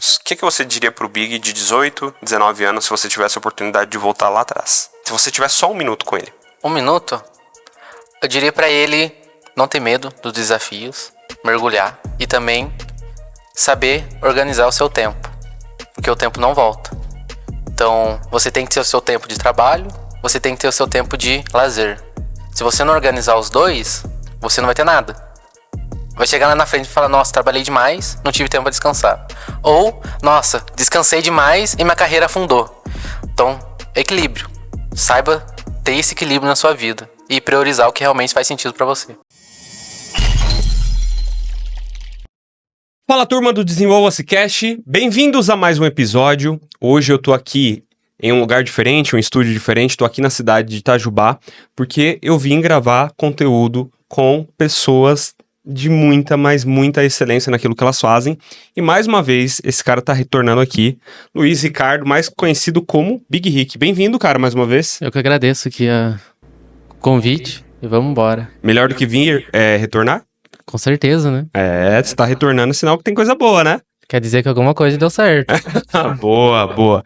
O que você diria pro Big de 18, 19 anos se você tivesse a oportunidade de voltar lá atrás? Se você tivesse só 1 minuto com ele. 1 minuto? Eu diria pra ele não ter medo dos desafios, mergulhar e também saber organizar o seu tempo, porque o tempo não volta. Então, você tem que ter o seu tempo de trabalho, você tem que ter o seu tempo de lazer. Se você não organizar os dois, você não vai ter nada. Vai chegar lá na frente e falar, nossa, trabalhei demais, não tive tempo para descansar. Ou, nossa, descansei demais e minha carreira afundou. Então, equilíbrio. Saiba ter esse equilíbrio na sua vida e priorizar o que realmente faz sentido para você. Fala, turma do Desenvolva-se Cast, bem-vindos a mais um episódio. Hoje eu tô aqui em um lugar diferente, um estúdio diferente, tô aqui na cidade de Itajubá, porque eu vim gravar conteúdo com pessoas de muita, mas muita excelência naquilo que elas fazem. E mais uma vez, esse cara tá retornando aqui, Luiz Ricardo, mais conhecido como Big Rick. Bem-vindo, cara, mais uma vez. Eu que agradeço aqui o convite e vamos embora. Melhor do que vir é retornar? Com certeza, né? É, você tá retornando, sinal que tem coisa boa, né? Quer dizer que alguma coisa deu certo. Boa, boa.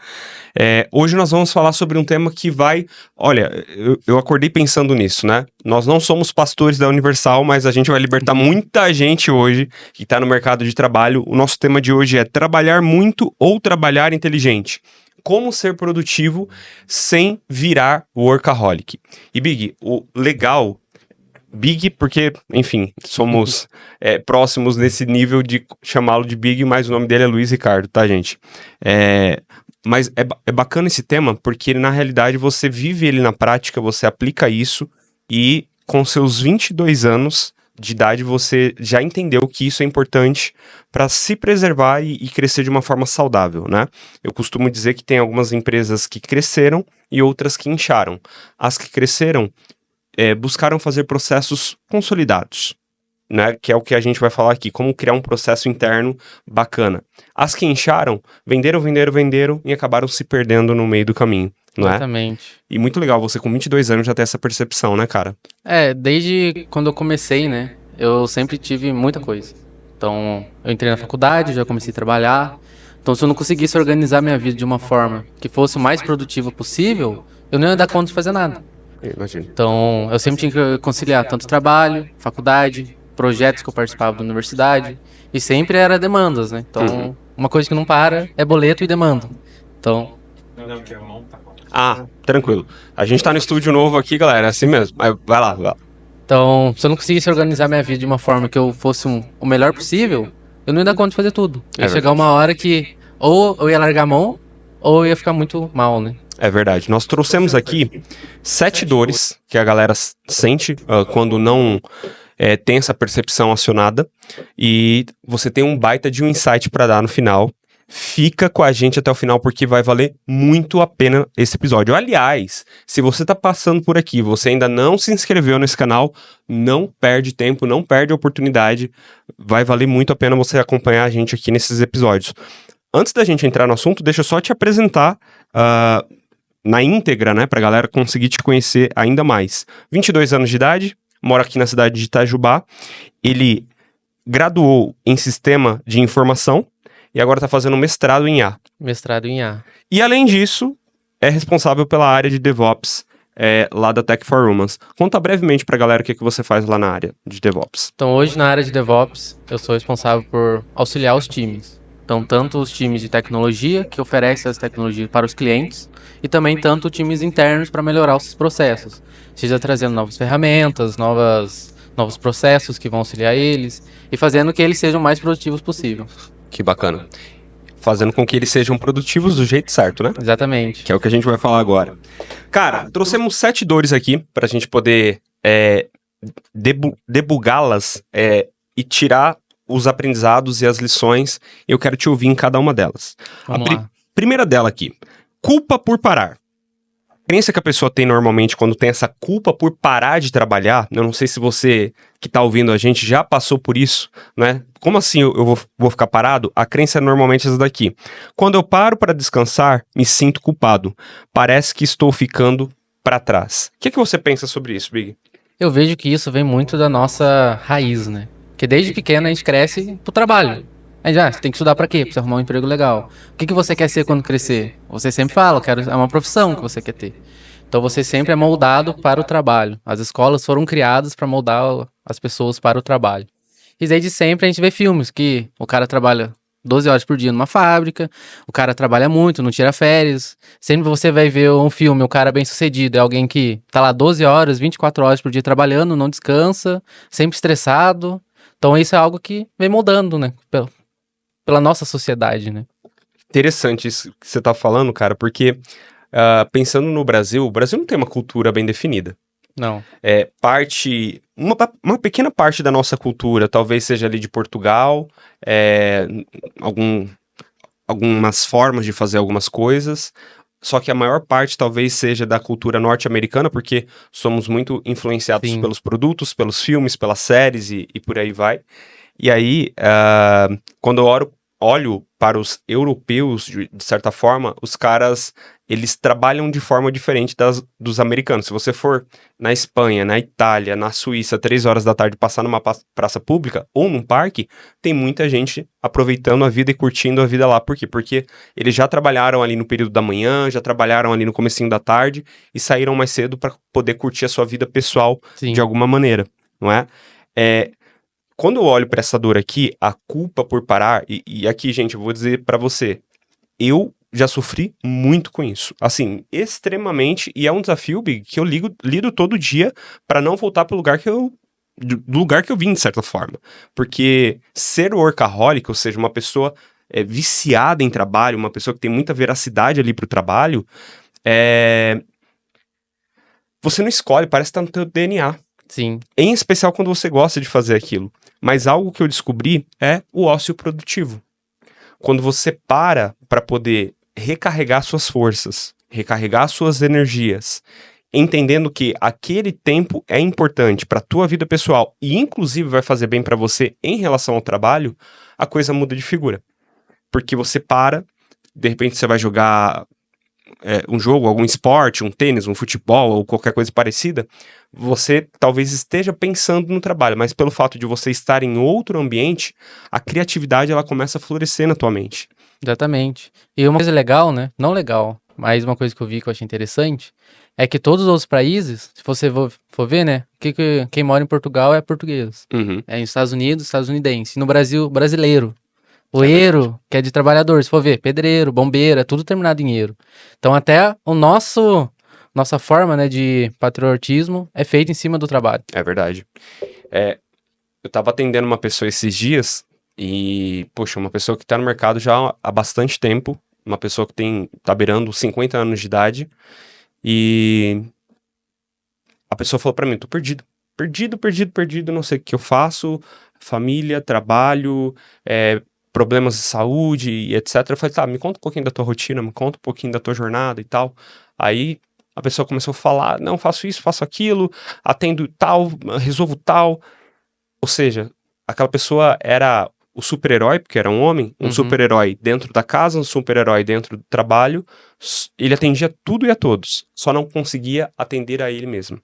Hoje nós vamos falar sobre um tema que vai... Olha, eu acordei pensando nisso, né? Nós não somos pastores da Universal, mas a gente vai libertar muita gente hoje que está no mercado de trabalho. O nosso tema de hoje é trabalhar muito ou trabalhar inteligente. Como ser produtivo sem virar workaholic. E Big, o legal... Big, porque, enfim, somos próximos nesse nível de chamá-lo de Big, mas o nome dele é Luiz Ricardo, tá, gente? Mas é bacana esse tema, porque na realidade você vive ele na prática, você aplica isso e com seus 22 anos de idade você já entendeu que isso é importante para se preservar e crescer de uma forma saudável, né? Eu costumo dizer que tem algumas empresas que cresceram e outras que incharam. As que cresceram buscaram fazer processos consolidados, né? Que é o que a gente vai falar aqui, como criar um processo interno bacana. As que incharam, venderam e acabaram se perdendo no meio do caminho, não é? Exatamente. E muito legal, você com 22 anos já ter essa percepção, né, cara? Desde quando eu comecei, né, eu sempre tive muita coisa. Então, eu entrei na faculdade, já comecei a trabalhar. Então, se eu não conseguisse organizar minha vida de uma forma que fosse o mais produtiva possível, eu não ia dar conta de fazer nada. Imagino. Então, eu sempre tinha que conciliar tanto trabalho, faculdade, projetos que eu participava da universidade, e sempre era demandas, né? Então, uma coisa que não para é boleto e demanda. Então... tranquilo. A gente tá no estúdio novo aqui, galera, é assim mesmo. Vai lá. Então, se eu não conseguisse organizar minha vida de uma forma que eu fosse o melhor possível, eu não ia dar conta de fazer tudo. Ia chegar uma hora que ou eu ia largar a mão, ou eu ia ficar muito mal, né? É verdade. Nós trouxemos aqui 7 dores que a galera sente quando não tem essa percepção acionada. E você tem um baita de um insight para dar no final. Fica com a gente até o final porque vai valer muito a pena esse episódio. Aliás, se você tá passando por aqui, você ainda não se inscreveu nesse canal, não perde tempo, não perde a oportunidade. Vai valer muito a pena você acompanhar a gente aqui nesses episódios. Antes da gente entrar no assunto, deixa eu só te apresentar na íntegra, né, pra galera conseguir te conhecer ainda mais. 22 anos de idade, mora aqui na cidade de Itajubá. Ele graduou em Sistema de Informação e agora tá fazendo mestrado em IA. Mestrado em IA. E além disso, é responsável pela área de DevOps lá da Tech for Humans. Conta brevemente pra galera o que você faz lá na área de DevOps. Então, hoje na área de DevOps, eu sou responsável por auxiliar os times. Então, tanto os times de tecnologia, que oferecem as tecnologias para os clientes, e também tanto times internos para melhorar os processos. Seja trazendo novas ferramentas, novos processos que vão auxiliar eles, e fazendo que eles sejam o mais produtivos possível. Que bacana. Fazendo com que eles sejam produtivos do jeito certo, né? Exatamente. Que é o que a gente vai falar agora. Cara, trouxemos 7 dores aqui pra gente poder debugá-las e tirar os aprendizados e as lições. Eu quero te ouvir em cada uma delas. Vamos lá. Primeira dela aqui. Culpa por parar. A crença que a pessoa tem normalmente quando tem essa culpa por parar de trabalhar, eu não sei se você que tá ouvindo a gente já passou por isso, né? Como assim eu vou ficar parado? A crença é normalmente essa daqui. Quando eu paro para descansar, me sinto culpado. Parece que estou ficando para trás. O que você pensa sobre isso, Big? Eu vejo que isso vem muito da nossa raiz, né? Porque desde pequeno a gente cresce pro trabalho. Aí já, você tem que estudar pra quê? Pra você arrumar um emprego legal. O que você quer ser quando crescer? Você sempre fala, é uma profissão que você quer ter. Então você sempre é moldado para o trabalho. As escolas foram criadas para moldar as pessoas para o trabalho. E desde sempre a gente vê filmes que o cara trabalha 12 horas por dia numa fábrica, o cara trabalha muito, não tira férias. Sempre você vai ver um filme, o cara bem sucedido, é alguém que tá lá 12 horas, 24 horas por dia trabalhando, não descansa, sempre estressado. Então isso é algo que vem moldando, né? Pela nossa sociedade, né? Interessante isso que você tá falando, cara, porque pensando no Brasil, o Brasil não tem uma cultura bem definida. Não. Uma pequena parte da nossa cultura, talvez seja ali de Portugal, algumas formas de fazer algumas coisas, só que a maior parte talvez seja da cultura norte-americana, porque somos muito influenciados Sim. pelos produtos, pelos filmes, pelas séries e por aí vai. E aí, quando eu olho para os europeus, de certa forma, os caras, eles trabalham de forma diferente dos americanos. Se você for na Espanha, na Itália, na Suíça, 3 horas da tarde, passar numa praça pública ou num parque, tem muita gente aproveitando a vida e curtindo a vida lá. Por quê? Porque eles já trabalharam ali no período da manhã, já trabalharam ali no comecinho da tarde e saíram mais cedo para poder curtir a sua vida pessoal Sim. de alguma maneira, não é? Quando eu olho para essa dor aqui, a culpa por parar, e aqui, gente, eu vou dizer para você, eu já sofri muito com isso. Assim, extremamente, e é um desafio, Big, que eu lido todo dia para não voltar pro lugar do lugar que eu vim, de certa forma. Porque ser workaholic, ou seja, uma pessoa viciada em trabalho, uma pessoa que tem muita veracidade ali pro trabalho, você não escolhe, parece que tá no teu DNA. Sim. Em especial quando você gosta de fazer aquilo. Mas algo que eu descobri é o ócio produtivo. Quando você para poder recarregar suas forças, recarregar suas energias, entendendo que aquele tempo é importante para a tua vida pessoal e inclusive vai fazer bem para você em relação ao trabalho, a coisa muda de figura. Porque você para, de repente você vai jogar um jogo, algum esporte, um tênis, um futebol ou qualquer coisa parecida, você talvez esteja pensando no trabalho, mas pelo fato de você estar em outro ambiente, a criatividade ela começa a florescer na tua mente. Exatamente. E uma coisa legal, né? Não legal, mas uma coisa que eu vi que eu achei interessante é que todos os outros países, se você for ver, né? Quem mora em Portugal é português. Uhum. É nos Estados Unidos, estadunidense. E no Brasil, brasileiro. O eiro, que é de trabalhador, se for ver, pedreiro, bombeiro, é tudo terminado em eiro. Então até nossa forma, né, de patriotismo é feita em cima do trabalho. É verdade. Eu tava atendendo uma pessoa esses dias e, poxa, uma pessoa que tá no mercado já há bastante tempo, uma pessoa que tá beirando 50 anos de idade e a pessoa falou pra mim, tô perdido, não sei o que eu faço, família, trabalho, problemas de saúde e etc. Eu falei, tá, me conta um pouquinho da tua rotina, me conta um pouquinho da tua jornada e tal. Aí a pessoa começou a falar, não, faço isso, faço aquilo, atendo tal, resolvo tal. Ou seja, aquela pessoa era o super-herói, porque era um homem, um super-herói dentro da casa, um super-herói dentro do trabalho. Ele atendia tudo e a todos, só não conseguia atender a ele mesmo.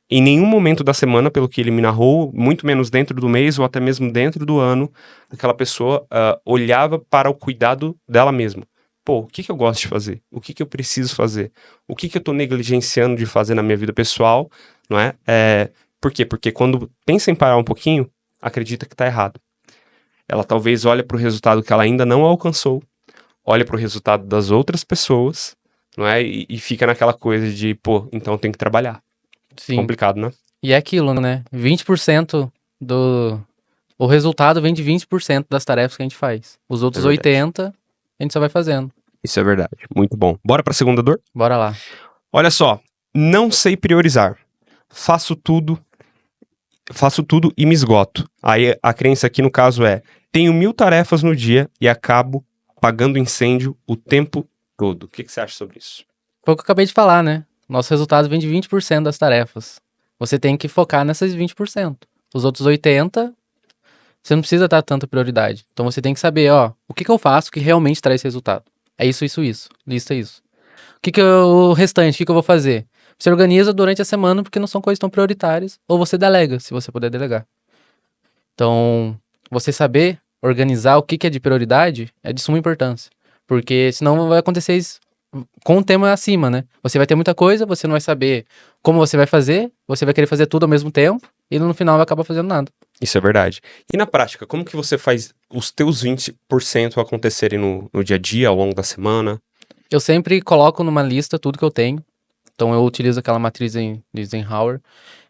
Em nenhum momento da semana, pelo que ele me narrou, muito menos dentro do mês ou até mesmo dentro do ano, aquela pessoa olhava para o cuidado dela mesma. Pô, o que eu gosto de fazer? O que eu preciso fazer? O que eu tô negligenciando de fazer na minha vida pessoal, não é? Por quê? Porque quando pensa em parar um pouquinho, acredita que tá errado. Ela talvez olhe para o resultado que ela ainda não alcançou, olha para o resultado das outras pessoas, não é? E fica naquela coisa de, pô, então tem que trabalhar. Sim. Complicado, né? E é aquilo, né? 20% o resultado vem de 20% das tarefas que a gente faz. Os outros 80% a gente só vai fazendo. Isso é verdade. Muito bom. Bora pra segunda dor? Bora lá. Olha só. Não sei priorizar. Faço tudo e me esgoto. Aí a crença aqui no caso é: tenho 1000 tarefas no dia e acabo apagando incêndio o tempo todo. O que você acha sobre isso? Foi o que eu acabei de falar, né? Nosso resultado vem de 20% das tarefas. Você tem que focar nessas 20%. Os outros 80%, você não precisa dar tanta prioridade. Então você tem que saber, ó, o que eu faço que realmente traz resultado. É isso. Lista isso. O restante, o que eu vou fazer? Você organiza durante a semana porque não são coisas tão prioritárias. Ou você delega, se você puder delegar. Então, você saber organizar o que é de prioridade é de suma importância. Porque senão vai acontecer isso com o tema acima, né? Você vai ter muita coisa, você não vai saber como você vai fazer, você vai querer fazer tudo ao mesmo tempo e no final vai acabar fazendo nada. Isso é verdade. E na prática, como que você faz os teus 20% acontecerem no dia a dia, ao longo da semana? Eu sempre coloco numa lista tudo que eu tenho. Então eu utilizo aquela matriz de Eisenhower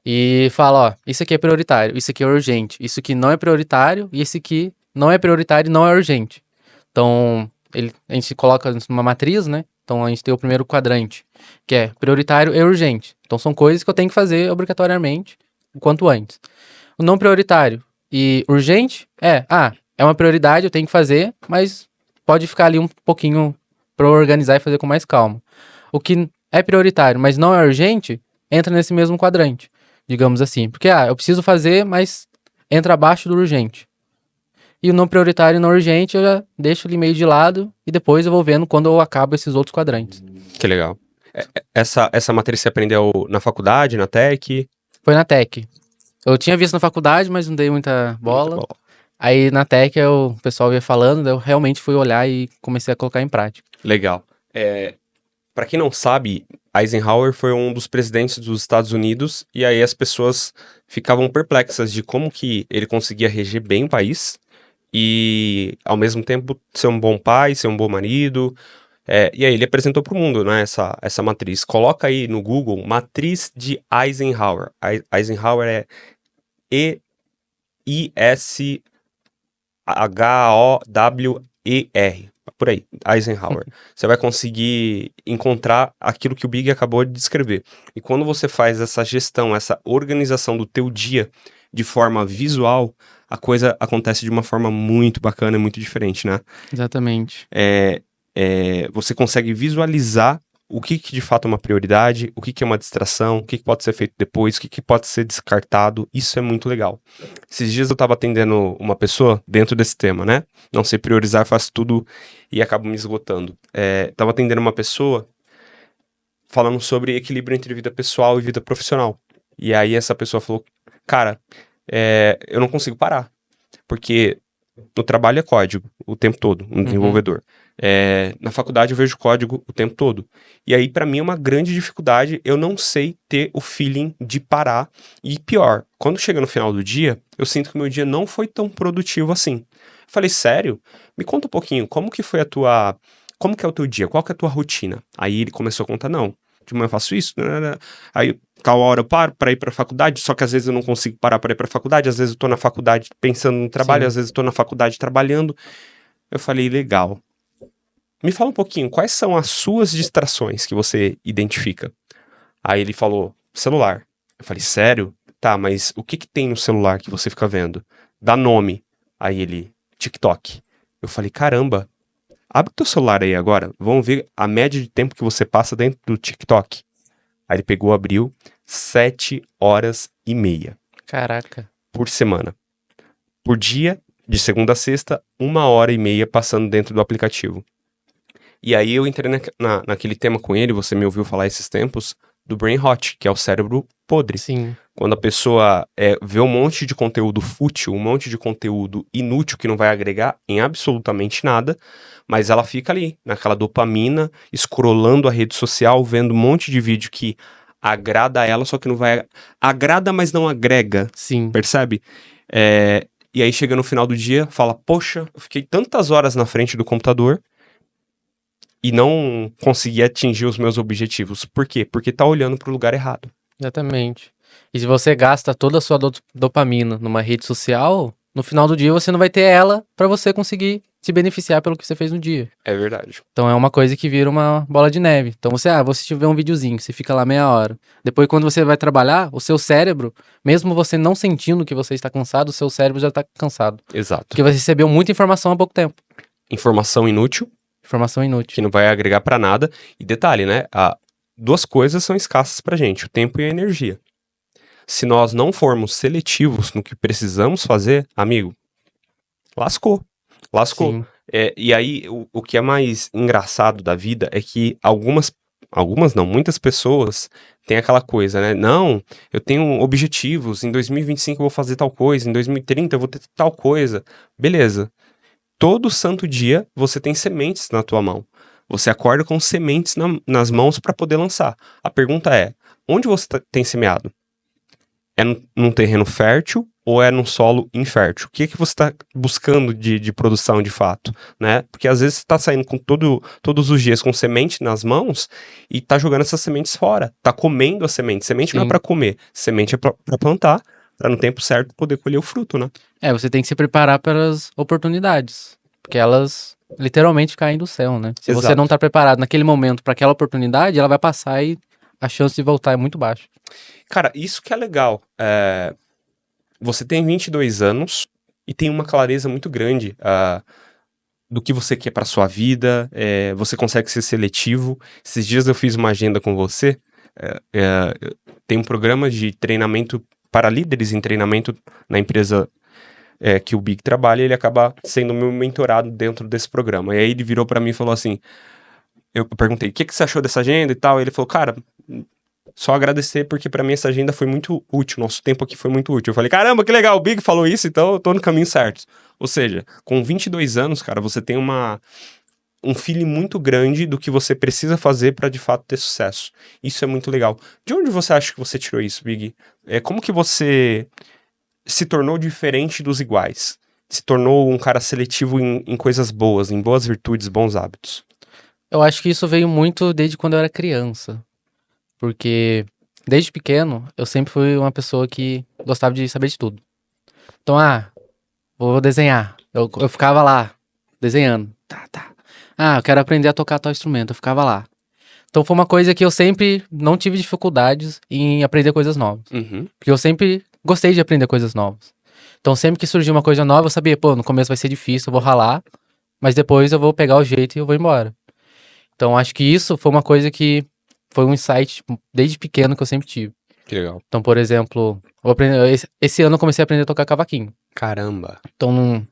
e falo, ó, isso aqui é prioritário, isso aqui é urgente, isso aqui não é prioritário e esse aqui não é prioritário e não é urgente. Então a gente coloca numa matriz, né? Então a gente tem o primeiro quadrante, que é prioritário e urgente. Então são coisas que eu tenho que fazer obrigatoriamente o quanto antes. O não prioritário e urgente é uma prioridade, eu tenho que fazer, mas pode ficar ali um pouquinho para organizar e fazer com mais calma. O que é prioritário, mas não é urgente, entra nesse mesmo quadrante, digamos assim. Porque, eu preciso fazer, mas entra abaixo do urgente. E o não prioritário e não urgente, eu já deixo ele meio de lado e depois eu vou vendo quando eu acabo esses outros quadrantes. Que legal. Essa matriz você aprendeu na faculdade, na Tech? Foi na Tech. Eu tinha visto na faculdade, mas não dei muita bola. Aí na Tech o pessoal ia falando, daí eu realmente fui olhar e comecei a colocar em prática. Legal. Para quem não sabe, Eisenhower foi um dos presidentes dos Estados Unidos e aí as pessoas ficavam perplexas de como que ele conseguia reger bem o país e, ao mesmo tempo, ser um bom pai, ser um bom marido. E aí ele apresentou para o mundo, né, essa matriz. Coloca aí no Google, matriz de Eisenhower. Eisenhower é E-I-S-H-O-W-E-R. Por aí, Eisenhower. Você vai conseguir encontrar aquilo que o Big acabou de descrever. E quando você faz essa gestão, essa organização do teu dia de forma visual, a coisa acontece de uma forma muito bacana e muito diferente, né? Exatamente. Você consegue visualizar o que de fato é uma prioridade, o que é uma distração, o que pode ser feito depois, o que pode ser descartado. Isso é muito legal. Esses dias eu estava atendendo uma pessoa dentro desse tema, né? Não sei priorizar, faço tudo e acabo me esgotando. Estava atendendo uma pessoa falando sobre equilíbrio entre vida pessoal e vida profissional. E aí essa pessoa falou, cara, eu não consigo parar, porque no trabalho é código o tempo todo, um desenvolvedor. Na faculdade eu vejo código o tempo todo. E aí, pra mim, é uma grande dificuldade. Eu não sei ter o feeling de parar. E pior, quando chega no final do dia, eu sinto que o meu dia não foi tão produtivo assim. Eu falei, sério? Me conta um pouquinho, como que foi como que é o teu dia? Qual que é a tua rotina? Aí ele começou a contar, não, de manhã eu faço isso, aí tal hora eu paro para ir para a faculdade, só que às vezes eu não consigo parar para ir para a faculdade, às vezes eu tô na faculdade pensando no trabalho, Sim. às vezes eu tô na faculdade trabalhando. Eu falei, legal. Me fala um pouquinho, quais são as suas distrações que você identifica? Aí ele falou, celular. Eu falei, sério? Tá, mas o que tem no celular que você fica vendo? Dá nome. Aí ele, TikTok. Eu falei, caramba, abre teu celular aí agora, vamos ver a média de tempo que você passa dentro do TikTok. Aí ele pegou, abriu, 7h30. Caraca. Por semana. Por dia, de segunda a sexta, 1h30 passando dentro do aplicativo. E aí eu entrei naquele tema com ele, você me ouviu falar esses tempos, do brain rot, que é o cérebro podre. Sim. Quando a pessoa vê um monte de conteúdo fútil, um monte de conteúdo inútil que não vai agregar em absolutamente nada, mas ela fica ali, naquela dopamina, scrollando a rede social, vendo um monte de vídeo que agrada a ela, só que não vai... Agrada, mas não agrega. Sim. Percebe? E aí chega no final do dia, fala, poxa, eu fiquei tantas horas na frente do computador e não consegui atingir os meus objetivos. Por quê? Porque tá olhando pro lugar errado. Exatamente. E se você gasta toda a sua dopamina numa rede social, no final do dia você não vai ter ela pra você conseguir se beneficiar pelo que você fez no dia. É verdade. Então é uma coisa que vira uma bola de neve. Então você tiver um videozinho, você fica lá meia hora. Depois, quando você vai trabalhar, o seu cérebro, mesmo você não sentindo que você está cansado, o seu cérebro já tá cansado. Exato. Porque você recebeu muita informação há pouco tempo. Informação inútil. Informação inútil. Que não vai agregar pra nada. E detalhe, né? Duas coisas são escassas pra gente, o tempo e a energia. Se nós não formos seletivos no que precisamos fazer, amigo, lascou. Lascou. Sim. E aí, o que é mais engraçado da vida é que algumas algumas não, muitas pessoas têm aquela coisa, né? Não, eu tenho objetivos, em 2025 eu vou fazer tal coisa, em 2030 eu vou ter tal coisa. Beleza. Todo santo dia você tem sementes na tua mão. Você acorda com sementes nas mãos para poder lançar. A pergunta é, onde você tem semeado? É num terreno fértil ou é num solo infértil? O que que você está buscando de produção de fato, né? Porque às vezes você está saindo com todos os dias com semente nas mãos e tá jogando essas sementes fora, tá comendo a semente. Semente não é Sim. para comer, semente é para plantar, para no tempo certo poder colher o fruto, né? Você tem que se preparar pelas oportunidades, porque elas literalmente caem do céu, né? Se você Exato. não tá preparado naquele momento para aquela oportunidade, ela vai passar e a chance de voltar é muito baixa. Cara, isso que é legal. Você tem 22 anos e tem uma clareza muito grande do que você quer para sua vida. Você consegue ser seletivo. Esses dias eu fiz uma agenda com você. Tem um programa de treinamento para líderes em treinamento na empresa que o Big trabalha. Ele acaba sendo meu mentorado dentro desse programa. E aí ele virou para mim e falou assim... Eu perguntei, o que você achou dessa agenda e tal? Ele falou, cara... Só agradecer, porque pra mim essa agenda foi muito útil. Nosso tempo aqui foi muito útil. Eu falei, caramba, que legal, o Big falou isso, então eu tô no caminho certo. Ou seja, com 22 anos, cara, você tem um feeling muito grande do que você precisa fazer pra de fato ter sucesso. Isso é muito legal. De onde você acha que você tirou isso, Big? Como que você se tornou diferente dos iguais? Se tornou um cara seletivo em coisas boas, em boas virtudes, bons hábitos? Eu acho que isso veio muito desde quando eu era criança. Porque desde pequeno eu sempre fui uma pessoa que gostava de saber de tudo. Então, vou desenhar. Eu ficava lá, desenhando. Tá. Eu quero aprender a tocar tal instrumento. Eu ficava lá. Então foi uma coisa que eu sempre não tive dificuldades em aprender coisas novas. Uhum. Porque eu sempre gostei de aprender coisas novas. Então sempre que surgia uma coisa nova, eu sabia, no começo vai ser difícil, eu vou ralar. Mas depois eu vou pegar o jeito e eu vou embora. Então acho que isso foi uma coisa que foi um insight desde pequeno que eu sempre tive. Que legal. Então, por exemplo, esse ano eu comecei a aprender a tocar cavaquinho. Caramba. Então,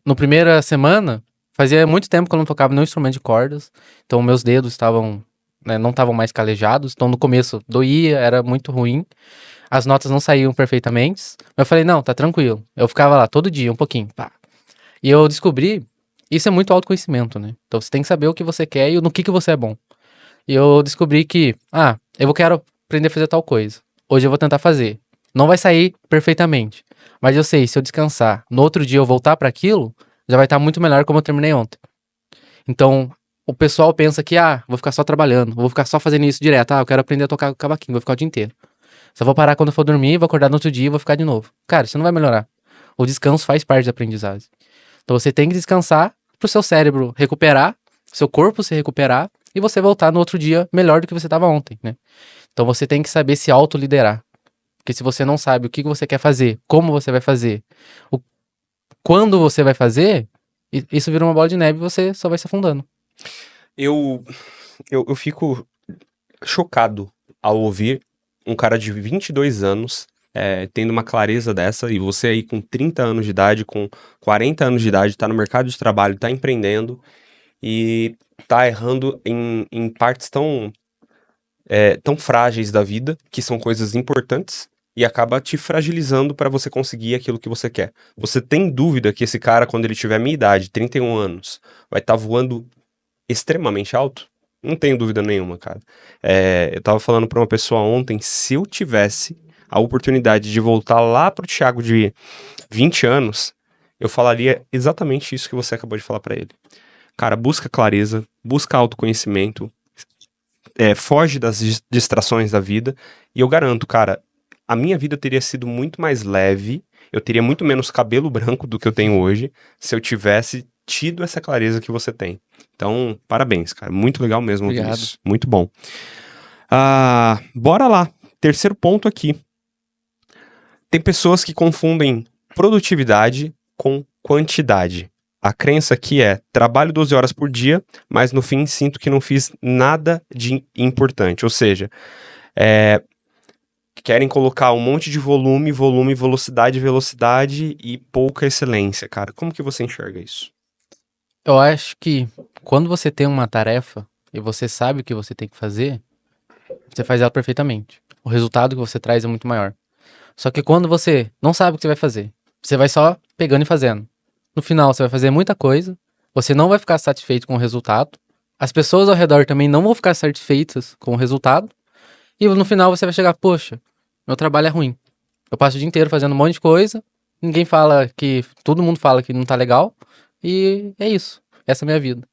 no primeira semana, fazia muito tempo que eu não tocava nenhum instrumento de cordas. Então, meus dedos estavam, não estavam mais calejados. Então, no começo, doía, era muito ruim. As notas não saíam perfeitamente. Mas eu falei, não, tá tranquilo. Eu ficava lá todo dia, um pouquinho, pá. E eu descobri, isso é muito autoconhecimento, né? Então, você tem que saber o que você quer e no que você é bom. E eu descobri que, eu quero aprender a fazer tal coisa. Hoje eu vou tentar fazer. Não vai sair perfeitamente. Mas eu sei, se eu descansar, no outro dia eu voltar para aquilo, já vai estar muito melhor como eu terminei ontem. Então, o pessoal pensa que, vou ficar só trabalhando, vou ficar só fazendo isso direto. Eu quero aprender a tocar cavaquinho, vou ficar o dia inteiro. Só vou parar quando eu for dormir, vou acordar no outro dia e vou ficar de novo. Cara, isso não vai melhorar. O descanso faz parte da aprendizagem. Então você tem que descansar pro seu cérebro recuperar, seu corpo se recuperar, e você voltar no outro dia melhor do que você estava ontem, né? Então você tem que saber se autoliderar. Porque se você não sabe o que você quer fazer, como você vai fazer, quando você vai fazer, isso vira uma bola de neve e você só vai se afundando. Eu fico chocado ao ouvir um cara de 22 anos tendo uma clareza dessa, e você aí com 30 anos de idade, com 40 anos de idade, tá no mercado de trabalho, tá empreendendo e tá errando em partes tão frágeis da vida, que são coisas importantes, e acaba te fragilizando para você conseguir aquilo que você quer. Você tem dúvida que esse cara, quando ele tiver a minha idade, 31 anos, vai estar voando extremamente alto? Não tenho dúvida nenhuma, cara. Eu tava falando pra uma pessoa ontem, se eu tivesse a oportunidade de voltar lá pro Thiago de 20 anos, eu falaria exatamente isso que você acabou de falar pra ele. Cara, busca clareza, busca autoconhecimento, foge das distrações da vida, e eu garanto, cara, a minha vida teria sido muito mais leve, eu teria muito menos cabelo branco do que eu tenho hoje, se eu tivesse tido essa clareza que você tem. Então, parabéns, cara. Muito legal mesmo ouvir Obrigado. isso. Muito bom. Bora lá. Terceiro ponto aqui. Tem pessoas que confundem produtividade com quantidade. A crença aqui é, trabalho 12 horas por dia, mas no fim sinto que não fiz nada de importante. Ou seja, querem colocar um monte de volume, velocidade e pouca excelência, cara. Como que você enxerga isso? Eu acho que quando você tem uma tarefa, e você sabe o que você tem que fazer, você faz ela perfeitamente. O resultado que você traz é muito maior. Só que quando você não sabe o que você vai fazer, você vai só pegando e fazendo. No final, você vai fazer muita coisa, você não vai ficar satisfeito com o resultado, as pessoas ao redor também não vão ficar satisfeitas com o resultado, e no final você vai chegar, poxa, meu trabalho é ruim. Eu passo o dia inteiro fazendo um monte de coisa, ninguém fala que... Todo mundo fala que não tá legal, e é isso. Essa é a minha vida.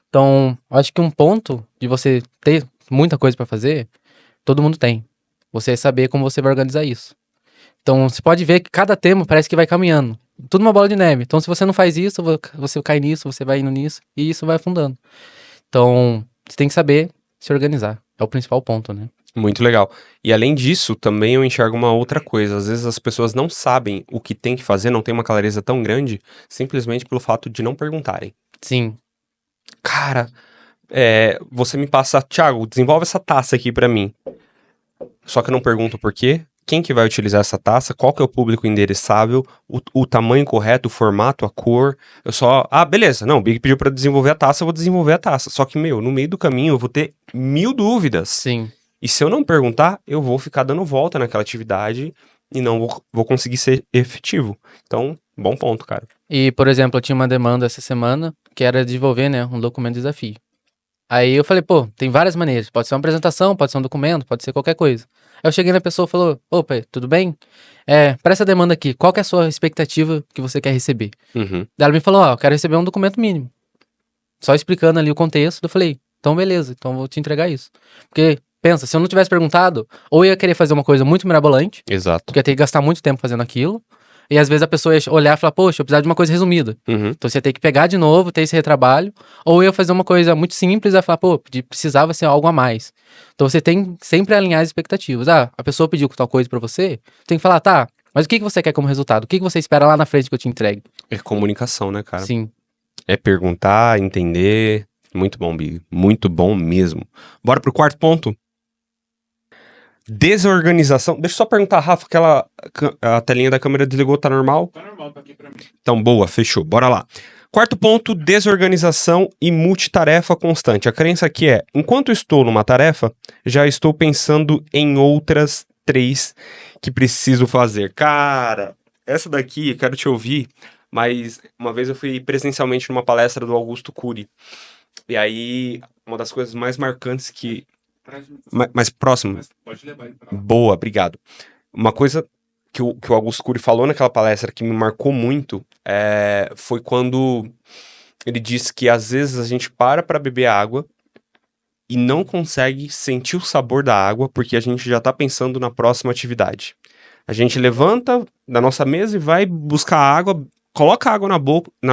Então, eu acho que um ponto de você ter muita coisa pra fazer, todo mundo tem. Você é saber como você vai organizar isso. Então, você pode ver que cada tema parece que vai caminhando. Tudo uma bola de neve. Então, se você não faz isso, você cai nisso, você vai indo nisso, e isso vai afundando. Então, você tem que saber se organizar. É o principal ponto, né? Muito legal. E além disso, também eu enxergo uma outra coisa. Às vezes as pessoas não sabem o que tem que fazer, não tem uma clareza tão grande, simplesmente pelo fato de não perguntarem. Sim. Cara, você me passa, Thiago, desenvolve essa taça aqui pra mim. Só que eu não pergunto por quê. Quem que vai utilizar essa taça? Qual que é o público endereçável? O tamanho correto, o formato, a cor? Eu só... Ah, beleza. Não, o Big pediu pra desenvolver a taça, eu vou desenvolver a taça. Só que, no meio do caminho eu vou ter 1000 dúvidas. Sim. E se eu não perguntar, eu vou ficar dando volta naquela atividade e não vou conseguir ser efetivo. Então, bom ponto, cara. E, por exemplo, eu tinha uma demanda essa semana que era desenvolver, né, um documento de desafio. Aí eu falei, pô, tem várias maneiras. Pode ser uma apresentação, pode ser um documento, pode ser qualquer coisa. Aí eu cheguei na pessoa e falou, opa, tudo bem? Para essa demanda aqui, qual que é a sua expectativa que você quer receber? Uhum. Daí ela me falou, eu quero receber um documento mínimo. Só explicando ali o contexto, eu falei, então beleza, então eu vou te entregar isso. Porque, pensa, se eu não tivesse perguntado, ou eu ia querer fazer uma coisa muito mirabolante, Exato. porque ia ter que gastar muito tempo fazendo aquilo, e às vezes a pessoa ia olhar e falar, poxa, eu precisava de uma coisa resumida. Uhum. Então você ia ter que pegar de novo, ter esse retrabalho, ou eu ia fazer uma coisa muito simples e ia falar, pô, precisava ser algo a mais. Então você tem que sempre alinhar as expectativas. Ah, a pessoa pediu tal coisa pra você, tem que falar, tá, mas o que você quer como resultado? O que você espera lá na frente que eu te entregue? É comunicação, né, cara? Sim. É perguntar, entender. Muito bom, Big. Muito bom mesmo. Bora pro quarto ponto? Desorganização. Deixa eu só perguntar, Rafa, a telinha da câmera desligou, tá normal? Tá normal, tá aqui pra mim. Então, boa, fechou. Bora lá. Quarto ponto, desorganização e multitarefa constante. A crença aqui é, enquanto estou numa tarefa, já estou pensando em outras 3 que preciso fazer. Cara, essa daqui, eu quero te ouvir, mas uma vez eu fui presencialmente numa palestra do Augusto Cury. E aí, uma das coisas mais marcantes que... Mais próximo. Mas pode levar ele pra lá. Boa, obrigado. Uma coisa que o Augusto Cury falou naquela palestra que me marcou muito foi quando ele disse que às vezes a gente para beber água e não consegue sentir o sabor da água porque a gente já tá pensando na próxima atividade. A gente levanta da nossa mesa e vai buscar água, coloca a água na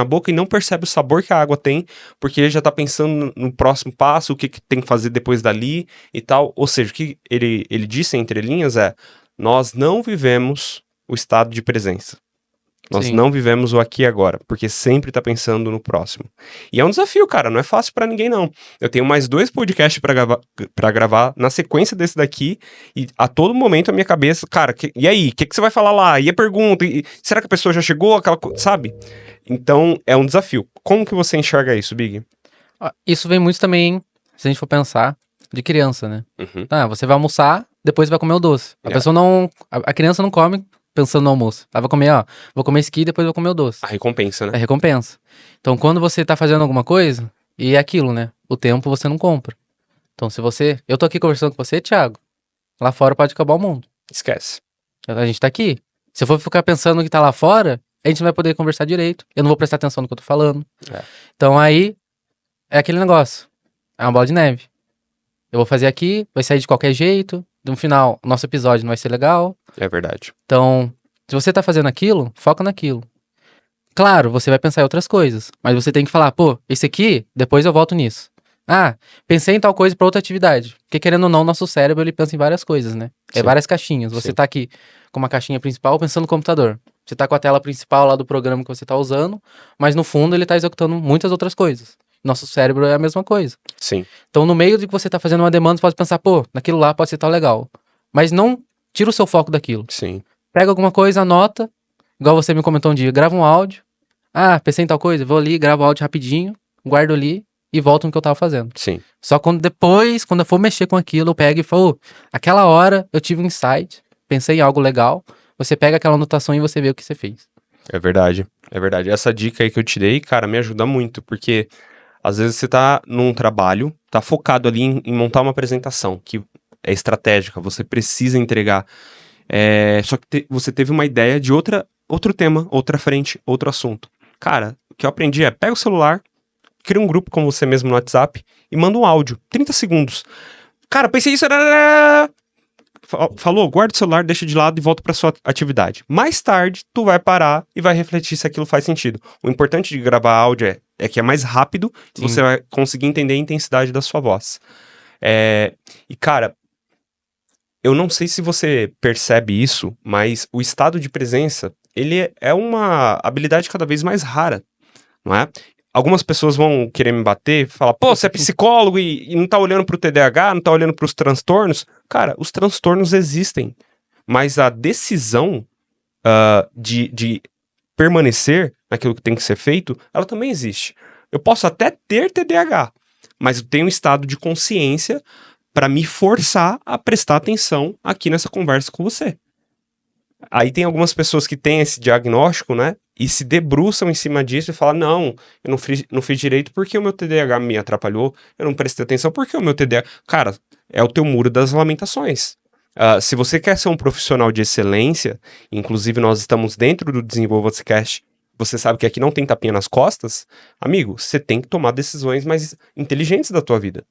boca e não percebe o sabor que a água tem, porque já tá pensando no próximo passo, o que tem que fazer depois dali e tal. Ou seja, o que ele disse entre linhas é: nós não vivemos o estado de presença. Nós Sim. não vivemos o aqui e agora, porque sempre tá pensando no próximo. E é um desafio, cara, não é fácil pra ninguém, não. Eu tenho mais 2 podcasts pra gravar na sequência desse daqui, e a todo momento a minha cabeça, cara, e aí, o que você vai falar lá? E a pergunta? Será que a pessoa já chegou? Sabe? Então, é um desafio. Como que você enxerga isso, Big? Isso vem muito também, se a gente for pensar, de criança, né? Uhum. Tá, você vai almoçar, depois vai comer o doce. A pessoa não... A criança não come pensando no almoço. Ela vai comer, vou comer isso aqui, depois vou comer o doce. A recompensa, né? É recompensa. Então, quando você tá fazendo alguma coisa, e é aquilo, né? O tempo você não compra. Então, se você... Eu tô aqui conversando com você, Thiago. Lá fora pode acabar o mundo. Esquece. A gente tá aqui. Se eu for ficar pensando no que tá lá fora, a gente não vai poder conversar direito. Eu não vou prestar atenção no que eu tô falando. É. Então, aí, é aquele negócio. É uma bola de neve. Eu vou fazer aqui, vai sair de qualquer jeito. No final, o nosso episódio não vai ser legal. É verdade. Então, se você tá fazendo aquilo, foca naquilo. Claro, você vai pensar em outras coisas, mas você tem que falar, pô, esse aqui, depois eu volto nisso. Ah, pensei em tal coisa pra outra atividade. Porque querendo ou não, nosso cérebro, ele pensa em várias coisas, né? É Sim. várias caixinhas. Você Sim. tá aqui com uma caixinha principal pensando no computador. Você tá com a tela principal lá do programa que você tá usando, mas no fundo ele tá executando muitas outras coisas. Nosso cérebro é a mesma coisa. Sim. Então, no meio de que você tá fazendo uma demanda, você pode pensar, pô, naquilo lá pode ser tal legal. Mas não tira o seu foco daquilo. Sim. Pega alguma coisa, anota, igual você me comentou um dia, grava um áudio. Ah, pensei em tal coisa, vou ali, gravo o áudio rapidinho, guardo ali e volto no que eu tava fazendo. Sim. Só quando depois, quando eu for mexer com aquilo, eu pego e falo, aquela hora eu tive um insight, pensei em algo legal, você pega aquela anotação e você vê o que você fez. É verdade, é verdade. Essa dica aí que eu te dei, cara, me ajuda muito, porque às vezes você tá num trabalho, tá focado ali em montar uma apresentação, que é estratégica, você precisa entregar. Só que você teve uma ideia de outro tema, outra frente, outro assunto. Cara, o que eu aprendi é, pega o celular, cria um grupo com você mesmo no WhatsApp e manda um áudio, 30 segundos. Cara, pensei isso, falou, guarda o celular, deixa de lado e volta para sua atividade. Mais tarde, tu vai parar e vai refletir se aquilo faz sentido. O importante de gravar áudio é que é mais rápido, Sim. você vai conseguir entender a intensidade da sua voz. E, cara, eu não sei se você percebe isso, mas o estado de presença, ele é uma habilidade cada vez mais rara, não é? Algumas pessoas vão querer me bater e falar, pô, você é psicólogo e não tá olhando pro TDAH, não tá olhando pros transtornos. Cara, os transtornos existem, mas a decisão de permanecer naquilo que tem que ser feito, ela também existe. Eu posso até ter TDAH, mas eu tenho um estado de consciência para me forçar a prestar atenção aqui nessa conversa com você. Aí tem algumas pessoas que têm esse diagnóstico, né? E se debruçam em cima disso e falam, não, eu não fiz direito porque o meu TDAH me atrapalhou, eu não prestei atenção porque o meu TDAH... Cara, é o teu muro das lamentações. Se você quer ser um profissional de excelência, inclusive nós estamos dentro do Desenvolva-se Cast, você sabe que aqui não tem tapinha nas costas, amigo, você tem que tomar decisões mais inteligentes da tua vida.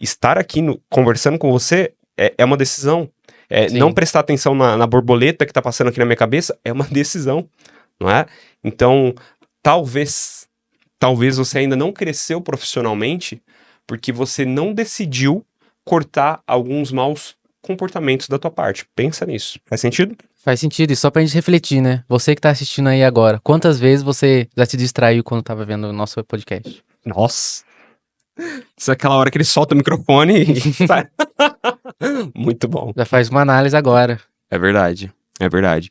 Estar aqui conversando com você é uma decisão. Não prestar atenção na borboleta que tá passando aqui na minha cabeça é uma decisão, não é? Então, talvez você ainda não cresceu profissionalmente porque você não decidiu cortar alguns maus comportamentos da tua parte. Pensa nisso. Faz sentido? Faz sentido, e só pra gente refletir, né? Você que tá assistindo aí agora, quantas vezes você já se distraiu quando tava vendo o nosso podcast? Nossa. Isso é aquela hora que ele solta o microfone e sai. Muito bom. Já faz uma análise agora. É verdade, é verdade.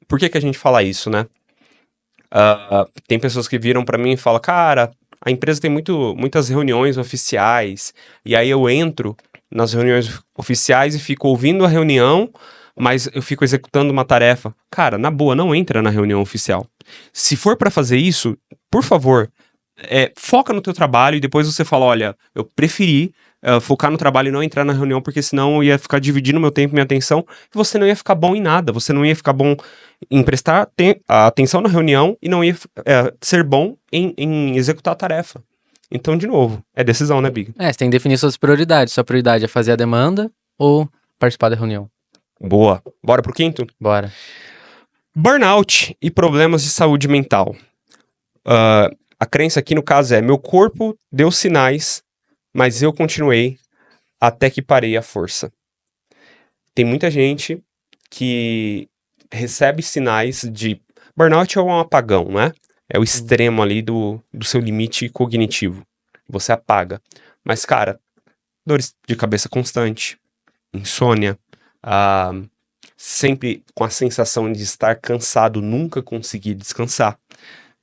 Por que a gente fala isso, né? Tem pessoas que viram pra mim e falam, cara, a empresa tem muitas reuniões oficiais, e aí eu entro nas reuniões oficiais e fico ouvindo a reunião, mas eu fico executando uma tarefa. Cara, na boa, não entra na reunião oficial. Se for pra fazer isso, por favor, foca no teu trabalho e depois você fala, olha, eu preferi focar no trabalho e não entrar na reunião, porque senão eu ia ficar dividindo meu tempo e minha atenção, e você não ia ficar bom em nada, você não ia ficar bom em prestar atenção na reunião e não ia ser bom em executar a tarefa. Então, de novo, é decisão, né, Big? Você tem que definir suas prioridades. Sua prioridade é fazer a demanda ou participar da reunião? Boa. Bora pro quinto? Bora. Burnout e problemas de saúde mental. A crença aqui no caso meu corpo deu sinais, mas eu continuei até que parei a força. Tem muita gente que recebe sinais de... Burnout é um apagão, né? É o extremo ali do seu limite cognitivo. Você apaga. Mas, cara, dores de cabeça constante, insônia, sempre com a sensação de estar cansado, nunca conseguir descansar.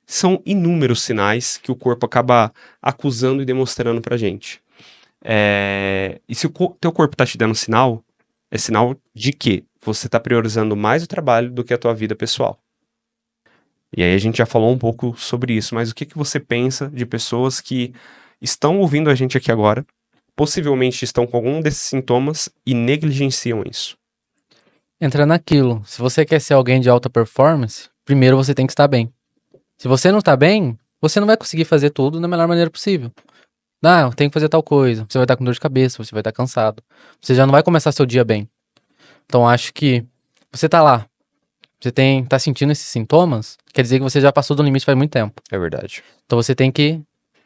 São inúmeros sinais que o corpo acaba acusando e demonstrando pra gente. E se o teu corpo tá te dando sinal, é sinal de que você tá priorizando mais o trabalho do que a tua vida pessoal. E aí a gente já falou um pouco sobre isso, mas o que você pensa de pessoas que estão ouvindo a gente aqui agora, possivelmente estão com algum desses sintomas e negligenciam isso? Entra naquilo. Se você quer ser alguém de alta performance, primeiro você tem que estar bem. Se você não tá bem, você não vai conseguir fazer tudo da melhor maneira possível. Eu tenho que fazer tal coisa. Você vai estar com dor de cabeça, você vai estar cansado. Você já não vai começar seu dia bem. Então acho que você tá lá, você tá sentindo esses sintomas, quer dizer que você já passou do limite faz muito tempo. É verdade. Então você tem que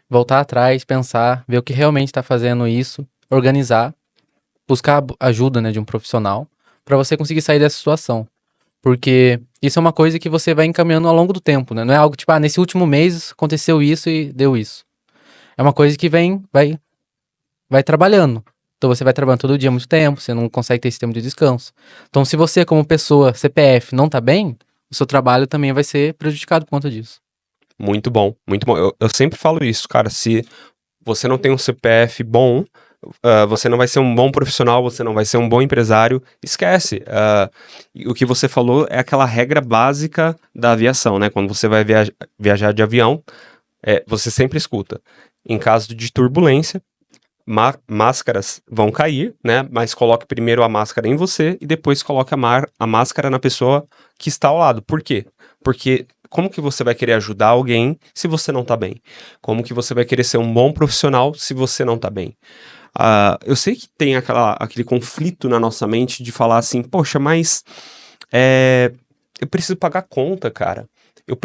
voltar atrás, pensar, ver o que realmente tá fazendo isso, organizar, buscar ajuda, né, de um profissional, pra você conseguir sair dessa situação. Porque isso é uma coisa que você vai encaminhando ao longo do tempo, né? Não é algo tipo, nesse último mês aconteceu isso e deu isso. É uma coisa que vai trabalhando. Então você vai trabalhando todo dia muito tempo, você não consegue ter esse tempo de descanso. Então se você como pessoa, CPF, não tá bem, o seu trabalho também vai ser prejudicado por conta disso. Muito bom, muito bom. Eu sempre falo isso, cara. Se você não tem um CPF bom, você não vai ser um bom profissional, você não vai ser um bom empresário. Esquece. E o que você falou é aquela regra básica da aviação, né? Quando você vai viajar de avião, você sempre escuta. Em caso de turbulência, máscaras vão cair, né? Mas coloque primeiro a máscara em você e depois coloque a máscara na pessoa que está ao lado. Por quê? Porque como que você vai querer ajudar alguém se você não tá bem? Como que você vai querer ser um bom profissional se você não tá bem? Eu sei que tem aquele conflito na nossa mente de falar assim, poxa, mas eu preciso pagar conta, cara. Eu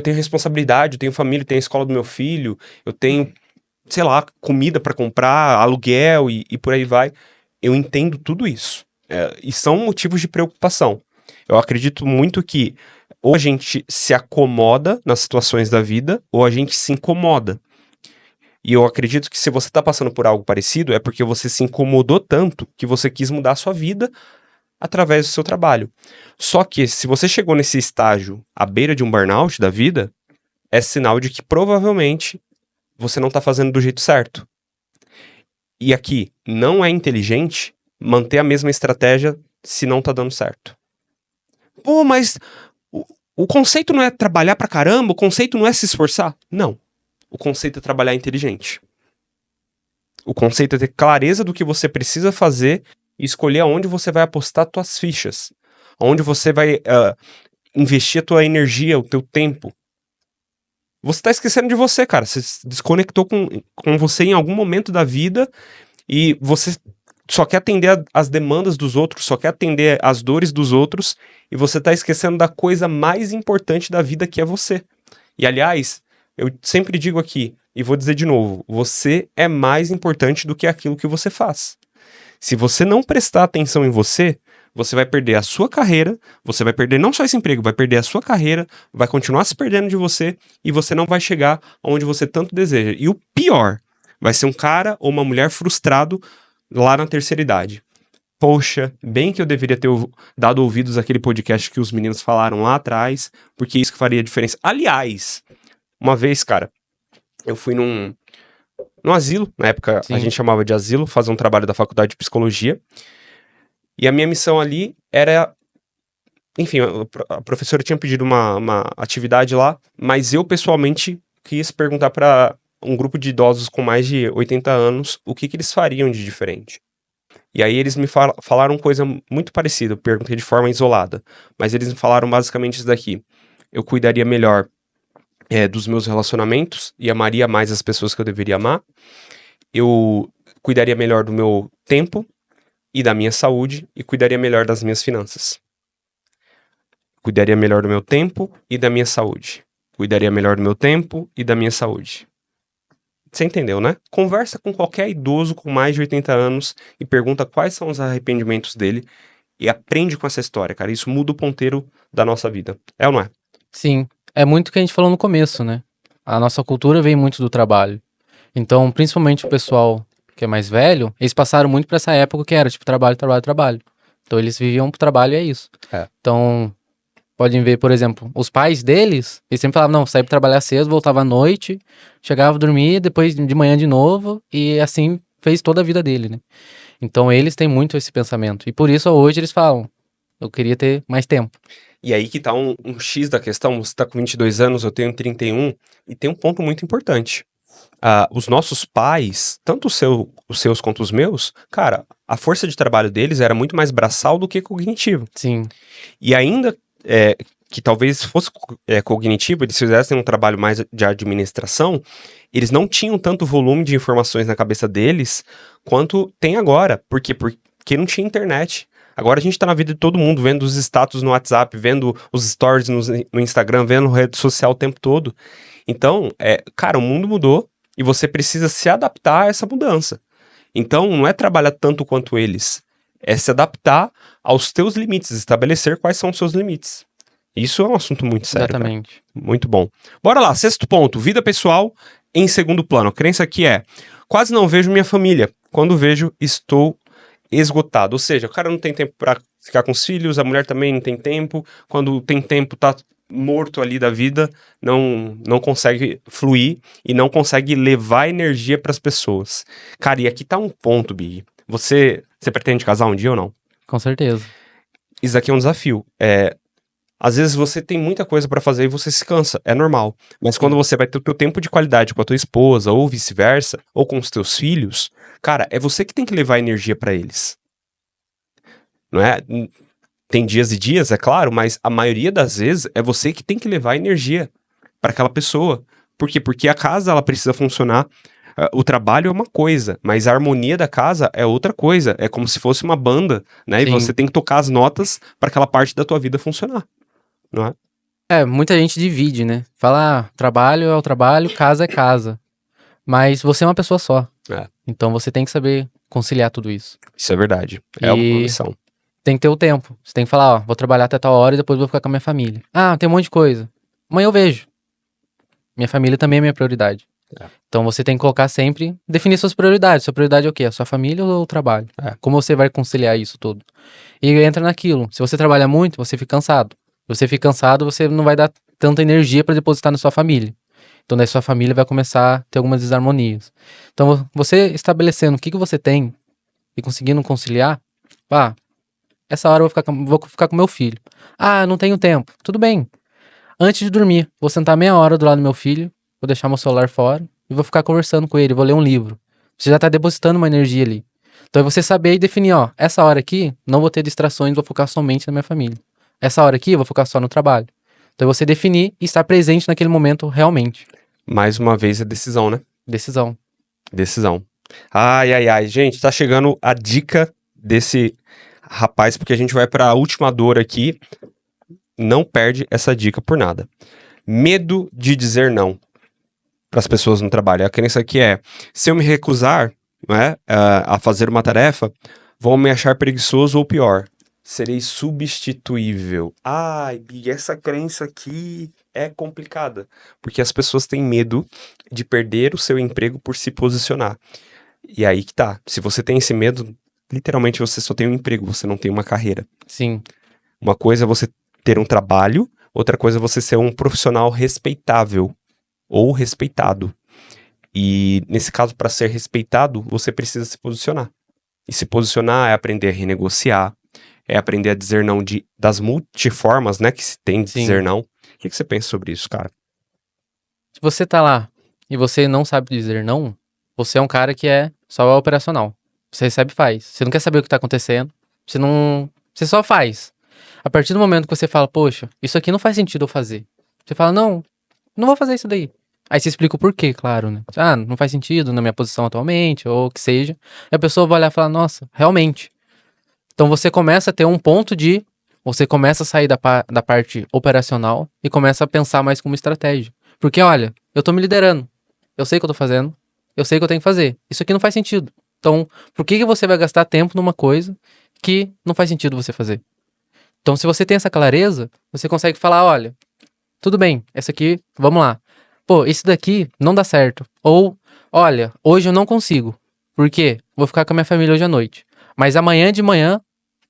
tenho responsabilidade, eu tenho família, eu tenho a escola do meu filho, eu tenho, sei lá, comida pra comprar, aluguel e por aí vai. Eu entendo tudo isso. E são motivos de preocupação. Eu acredito muito que ou a gente se acomoda nas situações da vida, ou a gente se incomoda. E eu acredito que se você tá passando por algo parecido, é porque você se incomodou tanto que você quis mudar a sua vida através do seu trabalho. Só que se você chegou nesse estágio à beira de um burnout da vida, é sinal de que provavelmente você não tá fazendo do jeito certo. E aqui, não é inteligente manter a mesma estratégia se não tá dando certo. Pô, mas o conceito não é trabalhar pra caramba, o conceito não é se esforçar. Não. O conceito é trabalhar inteligente. O conceito é ter clareza do que você precisa fazer e escolher aonde você vai apostar suas fichas. Onde você vai investir a tua energia, o teu tempo. Você tá esquecendo de você, cara. Você se desconectou com você em algum momento da vida e você só quer atender as demandas dos outros, só quer atender as dores dos outros e você tá esquecendo da coisa mais importante da vida, que é você. E, aliás, eu sempre digo aqui, e vou dizer de novo, você é mais importante do que aquilo que você faz. Se você não prestar atenção em você, você vai perder a sua carreira, você vai perder não só esse emprego, vai perder a sua carreira, vai continuar se perdendo de você e você não vai chegar onde você tanto deseja. E o pior, vai ser um cara ou uma mulher frustrado lá na terceira idade. Poxa, bem que eu deveria ter dado ouvidos àquele podcast que os meninos falaram lá atrás, porque isso que faria diferença. Aliás, uma vez, cara, eu fui num asilo, na época Sim. a gente chamava de asilo, fazer um trabalho da faculdade de psicologia. E a minha missão ali era... Enfim, a professora tinha pedido uma atividade lá, mas eu pessoalmente quis perguntar para um grupo de idosos com mais de 80 anos o que eles fariam de diferente. E aí eles me falaram coisa muito parecida, eu perguntei de forma isolada, mas eles me falaram basicamente isso daqui. Eu cuidaria melhor dos meus relacionamentos e amaria mais as pessoas que eu deveria amar. Eu cuidaria melhor do meu tempo e da minha saúde e cuidaria melhor das minhas finanças. Cuidaria melhor do meu tempo e da minha saúde. Cuidaria melhor do meu tempo e da minha saúde. Você entendeu, né? Conversa com qualquer idoso com mais de 80 anos e pergunta quais são os arrependimentos dele e aprende com essa história, cara. Isso muda o ponteiro da nossa vida. É ou não é? Sim, é muito o que a gente falou no começo, né? A nossa cultura vem muito do trabalho. Então, principalmente o pessoal que é mais velho, eles passaram muito pra essa época que era tipo trabalho, trabalho, trabalho. Então eles viviam pro trabalho e é isso. Então, podem ver, por exemplo, os pais deles, eles sempre falavam, não, saía pra trabalhar cedo, voltava à noite, chegava a dormir, depois de manhã de novo, e assim fez toda a vida dele, né? Então eles têm muito esse pensamento. E por isso hoje eles falam, eu queria ter mais tempo. E aí que tá um X da questão, você tá com 22 anos, eu tenho 31, e tem um ponto muito importante. Os nossos pais, tanto os seus quanto os meus, cara, a força de trabalho deles era muito mais braçal do que cognitivo. Sim, E ainda que talvez fosse cognitivo, eles fizessem um trabalho mais de administração, eles não tinham tanto volume de informações na cabeça deles quanto tem agora. Por quê? Porque não tinha internet. Agora a gente tá na vida de todo mundo, vendo os status no WhatsApp, vendo os stories no Instagram, vendo rede social o tempo todo. Então, cara, o mundo mudou e você precisa se adaptar a essa mudança. Então, não é trabalhar tanto quanto eles, é se adaptar aos teus limites, estabelecer quais são os seus limites. Isso é um assunto muito sério, cara. exatamente. Muito bom. Bora lá, sexto ponto, vida pessoal em segundo plano. A crença aqui é, quase não vejo minha família. Quando vejo, estou esgotado. Ou seja, o cara não tem tempo pra ficar com os filhos, a mulher também não tem tempo. Quando tem tempo, tá morto ali da vida, não consegue fluir e não consegue levar energia pras pessoas. Cara, e aqui tá um ponto, Big. Você pretende casar um dia ou não? Com certeza. Isso aqui é um desafio. Às vezes você tem muita coisa pra fazer e você se cansa, é normal. Mas quando você vai ter o teu tempo de qualidade com a tua esposa, ou vice-versa, ou com os teus filhos, cara, é você que tem que levar energia pra eles. Não é? Tem dias e dias, é claro, mas a maioria das vezes é você que tem que levar energia pra aquela pessoa. Por quê? Porque a casa, ela precisa funcionar. O trabalho é uma coisa, mas a harmonia da casa é outra coisa. É como se fosse uma banda, né? E Sim. você tem que tocar as notas pra aquela parte da tua vida funcionar. Não é? Muita gente divide, né? Fala, trabalho é o trabalho, casa é casa. Mas você é uma pessoa só. É. Então você tem que saber conciliar tudo isso. Isso é verdade. É uma E- missão. Tem que ter o tempo. Você tem que falar, ó, vou trabalhar até tal hora e depois vou ficar com a minha família. Ah, tem um monte de coisa. Amanhã eu vejo. Minha família também é minha prioridade. É. Então você tem que colocar sempre, definir suas prioridades. Sua prioridade é o quê? A sua família ou o trabalho? É. Como você vai conciliar isso tudo? E entra naquilo. Se você trabalha muito, você fica cansado. Se você fica cansado, você não vai dar tanta energia para depositar na sua família. Então daí sua família vai começar a ter algumas desarmonias. Então você estabelecendo o que você tem e conseguindo conciliar, pá, essa hora eu vou ficar com meu filho. Ah, não tenho tempo. Tudo bem. Antes de dormir, vou sentar meia hora do lado do meu filho, vou deixar meu celular fora e vou ficar conversando com ele, vou ler um livro. Você já tá depositando uma energia ali. Então é você saber e definir, ó, essa hora aqui não vou ter distrações, vou focar somente na minha família. Essa hora aqui eu vou focar só no trabalho. Então é você definir e estar presente naquele momento realmente. Mais uma vez é decisão, né? Decisão. Decisão. Ai, ai, ai. Gente, tá chegando a dica desse rapaz, porque a gente vai pra última dor aqui. Não perde essa dica por nada. Medo de dizer não pras pessoas no trabalho. A crença aqui é, se eu me recusar, né, a fazer uma tarefa, vão me achar preguiçoso ou pior, serei substituível. Ai, Bi, essa crença aqui é complicada, porque as pessoas têm medo de perder o seu emprego por se posicionar. E aí que tá, se você tem esse medo, literalmente você só tem um emprego, você não tem uma carreira. Sim. Uma coisa é você ter um trabalho, outra coisa é você ser um profissional respeitável ou respeitado. E nesse caso, para ser respeitado, você precisa se posicionar. E se posicionar é aprender a renegociar, é aprender a dizer não das multiformas, né, que se tem de Sim. dizer não. O que você pensa sobre isso, cara? Se você tá lá e você não sabe dizer não, você é um cara que é só operacional. Você recebe e faz. Você não quer saber o que tá acontecendo. Você só faz. A partir do momento que você fala, poxa, isso aqui não faz sentido eu fazer. Você fala, não vou fazer isso daí. Aí você explica o porquê, claro, né? Ah, não faz sentido na minha posição atualmente, ou o que seja. E a pessoa vai olhar e falar, nossa, realmente. Então você começa a ter um ponto de... Você começa a sair da parte operacional e começa a pensar mais como estratégia. Porque, olha, eu tô me liderando. Eu sei o que eu tô fazendo. Eu sei o que eu tenho que fazer. Isso aqui não faz sentido. Então, por que você vai gastar tempo numa coisa que não faz sentido você fazer? Então, se você tem essa clareza, você consegue falar, olha, tudo bem, essa aqui, vamos lá. Pô, esse daqui não dá certo. Ou, olha, hoje eu não consigo. Por quê? Vou ficar com a minha família hoje à noite. Mas amanhã de manhã,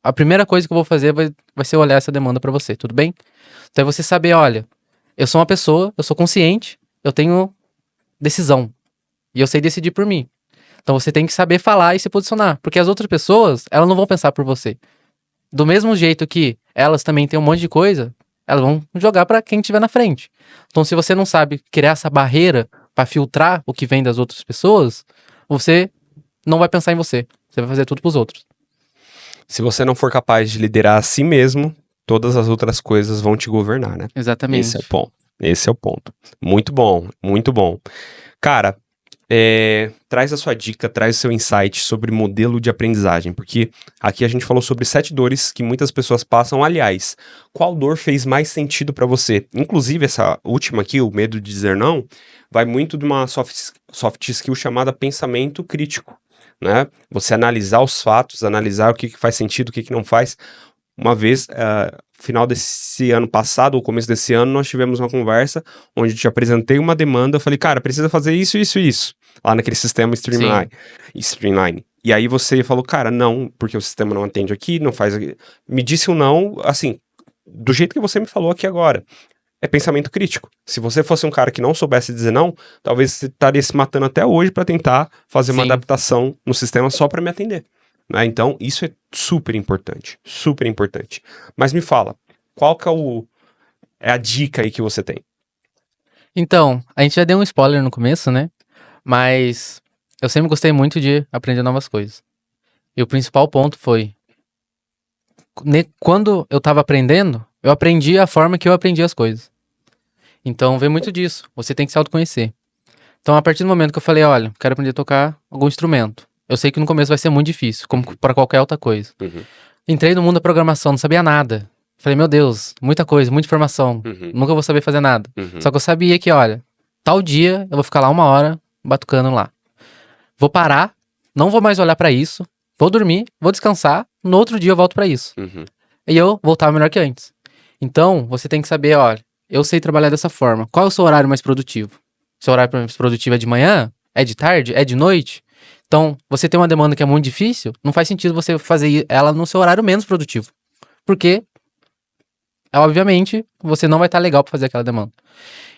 a primeira coisa que eu vou fazer vai ser olhar essa demanda pra você, tudo bem? Então é você saber, olha, eu sou uma pessoa, eu sou consciente, eu tenho decisão. E eu sei decidir por mim. Então você tem que saber falar e se posicionar. Porque as outras pessoas, elas não vão pensar por você. Do mesmo jeito que elas também têm um monte de coisa, elas vão jogar pra quem estiver na frente. Então se você não sabe criar essa barreira pra filtrar o que vem das outras pessoas, você não vai pensar em você. Você vai fazer tudo pros outros. Se você não for capaz de liderar a si mesmo, todas as outras coisas vão te governar, né? Exatamente. Esse é o ponto. Esse é o ponto. Muito bom, muito bom. Cara, traz a sua dica, traz o seu insight sobre modelo de aprendizagem, porque aqui a gente falou sobre 7 dores que muitas pessoas passam. Aliás, qual dor fez mais sentido pra você? Inclusive, essa última aqui, o medo de dizer não, vai muito de uma soft skill chamada pensamento crítico, né? Você analisar os fatos, analisar o que faz sentido, o que não faz. Uma vez, final desse ano passado, ou começo desse ano, nós tivemos uma conversa onde eu te apresentei uma demanda, eu falei, cara, precisa fazer isso, isso e isso, lá naquele sistema Streamline. E aí você falou, cara, não, porque o sistema não atende aqui, não faz aqui. Me disse um não, assim, do jeito que você me falou aqui agora. é pensamento crítico. Se você fosse um cara que não soubesse dizer não, talvez você estaria se matando até hoje para tentar fazer uma Sim. adaptação no sistema só para me atender. Né? Então, isso é super importante. Super importante. Mas me fala, qual que é a dica aí que você tem? Então, a gente já deu um spoiler no começo, né? Mas eu sempre gostei muito de aprender novas coisas. E o principal ponto foi, quando eu tava aprendendo, eu aprendi a forma que eu aprendi as coisas. Então, vem muito disso. Você tem que se autoconhecer. Então, a partir do momento que eu falei, olha, quero aprender a tocar algum instrumento. Eu sei que no começo vai ser muito difícil, como para qualquer outra coisa. Uhum. Entrei no mundo da programação, não sabia nada. Falei, meu Deus, muita coisa, muita informação. Uhum. Nunca vou saber fazer nada. Uhum. Só que eu sabia que, olha, tal dia eu vou ficar lá 1 hora batucando lá. Vou parar, não vou mais olhar pra isso, vou dormir, vou descansar, no outro dia eu volto pra isso. Uhum. E eu voltava melhor que antes. Então, você tem que saber, olha, eu sei trabalhar dessa forma. Qual é o seu horário mais produtivo? Seu horário mais produtivo é de manhã? É de tarde? É de noite? Então, você tem uma demanda que é muito difícil, não faz sentido você fazer ela no seu horário menos produtivo. Porque, obviamente, você não vai estar legal pra fazer aquela demanda.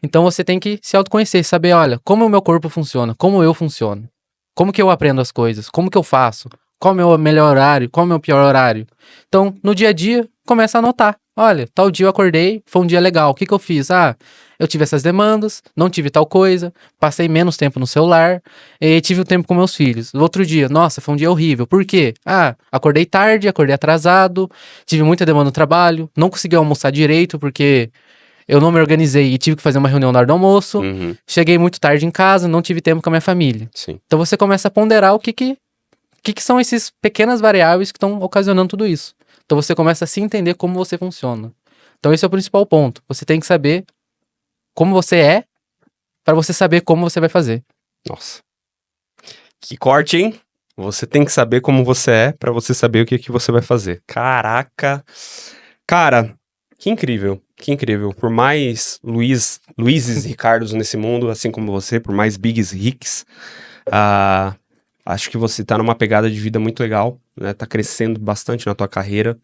Então, você tem que se autoconhecer, saber, olha, como o meu corpo funciona, como eu funciono. Como que eu aprendo as coisas, como que eu faço, qual é o meu melhor horário, qual é o meu pior horário. Então, no dia a dia, começa a anotar. Olha, tal dia eu acordei, foi um dia legal, o que que eu fiz? Ah, eu tive essas demandas, não tive tal coisa, passei menos tempo no celular, e tive o tempo com meus filhos. No outro dia, nossa, foi um dia horrível. Por quê? Ah, acordei tarde, acordei atrasado, tive muita demanda no trabalho, não consegui almoçar direito porque eu não me organizei e tive que fazer uma reunião na hora do almoço. Uhum. Cheguei muito tarde em casa, não tive tempo com a minha família. Sim. Então você começa a ponderar o que são essas pequenas variáveis que estão ocasionando tudo isso. Então você começa a se entender como você funciona. Então esse é o principal ponto. Você tem que saber como você é para você saber como você vai fazer. Nossa. Que corte, hein? Você tem que saber como você é pra você saber o que que você vai fazer. Caraca. Cara, que incrível. Que incrível. Por mais Luizes e Ricardos nesse mundo, assim como você, por mais Bigs e Ricks, acho que você tá numa pegada de vida muito legal, né? Tá crescendo bastante na tua carreira.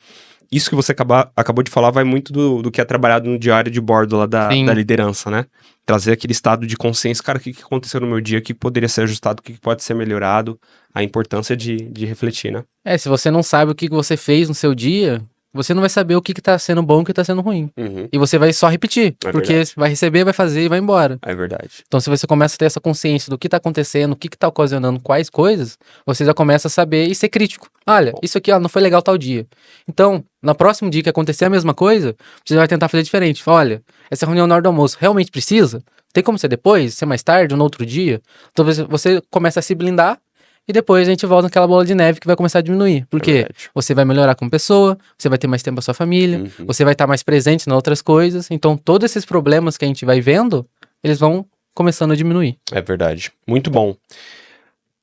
Isso que você acabou de falar vai muito do que é trabalhado no diário de bordo lá da Sim. liderança, né? Trazer aquele estado de consciência. Cara, o que aconteceu no meu dia? O que poderia ser ajustado? O que pode ser melhorado? A importância de refletir, né? Se você não sabe o que você fez no seu dia, você não vai saber o que tá sendo bom e o que tá sendo ruim. Uhum. E você vai só repetir, É porque verdade. você vai receber, vai fazer e vai embora. É verdade. Então, se você começa a ter essa consciência do que tá acontecendo, o que tá ocasionando quais coisas, você já começa a saber e ser crítico. Olha, Bom. isso aqui, ó, não foi legal tal dia. Então, no próximo dia que acontecer a mesma coisa, você vai tentar fazer diferente. Fala, olha, essa reunião na hora do almoço realmente precisa? Tem como ser depois, ser mais tarde ou no outro dia? Então, você começa a se blindar e depois a gente volta naquela bola de neve que vai começar a diminuir. Por É quê? verdade. Você vai melhorar como pessoa, você vai ter mais tempo com a sua família, Uhum. você vai estar mais presente nas outras coisas. Então, todos esses problemas que a gente vai vendo, eles vão começando a diminuir. É verdade. Muito bom.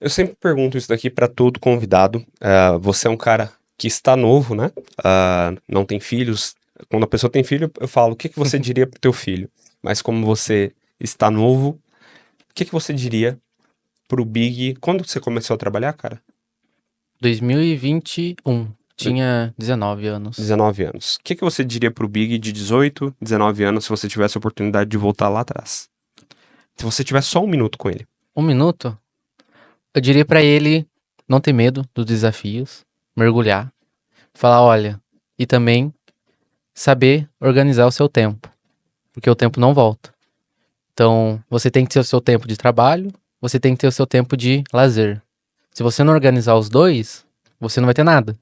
Eu sempre pergunto isso daqui pra todo convidado. Você é um cara que está novo, né? Não tem filhos. Quando a pessoa tem filho, eu falo, o que você diria pro teu filho? Mas como você está novo, o que você diria pro Big? Quando você começou a trabalhar, cara? 2021. Tinha 19 anos. 19 anos. O que você diria pro Big de 18, 19 anos, se você tivesse a oportunidade de voltar lá atrás? Se você tivesse só 1 minuto com ele. 1 minuto? Eu diria pra ele não ter medo dos desafios, mergulhar, falar, olha, e também saber organizar o seu tempo, porque o tempo não volta. Então, você tem que ter o seu tempo de trabalho, você tem que ter o seu tempo de lazer. Se você não organizar os dois, você não vai ter nada.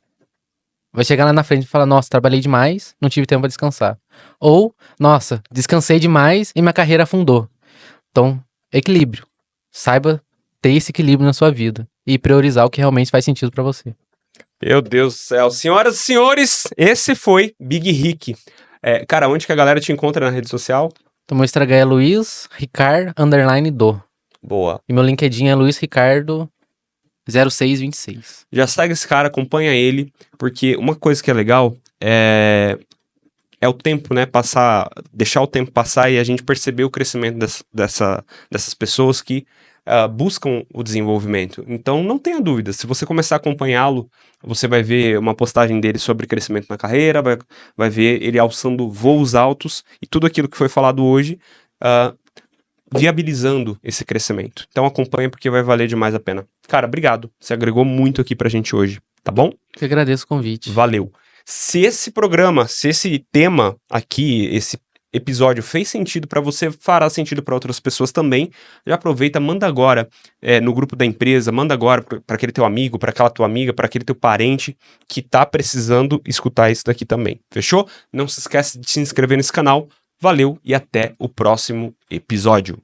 Vai chegar lá na frente e falar, nossa, trabalhei demais, não tive tempo pra descansar. Ou, nossa, descansei demais e minha carreira afundou. Então, equilíbrio. Saiba ter esse equilíbrio na sua vida e priorizar o que realmente faz sentido pra você. Meu Deus do céu. Senhoras e senhores, esse foi Big Rick. Cara, onde que a galera te encontra na rede social? Então, meu Instagram é Luiz Ricard _do. Boa. E meu LinkedIn é Luiz Ricardo 0626. Já segue esse cara, acompanha ele, porque uma coisa que é legal é o tempo, né? Deixar o tempo passar e a gente perceber o crescimento dessas pessoas que buscam o desenvolvimento. Então, não tenha dúvida, se você começar a acompanhá-lo, você vai ver uma postagem dele sobre crescimento na carreira, vai ver ele alçando voos altos e tudo aquilo que foi falado hoje, viabilizando esse crescimento. Então, acompanha porque vai valer demais a pena. Cara, obrigado. Você agregou muito aqui pra gente hoje, tá bom? Eu agradeço o convite. Valeu. Se esse programa, se esse tema aqui, esse episódio fez sentido pra você, fará sentido pra outras pessoas também, já aproveita, manda agora no grupo da empresa, manda agora pra aquele teu amigo, pra aquela tua amiga, pra aquele teu parente que tá precisando escutar isso daqui também. Fechou? Não se esquece de se inscrever nesse canal. Valeu e até o próximo episódio.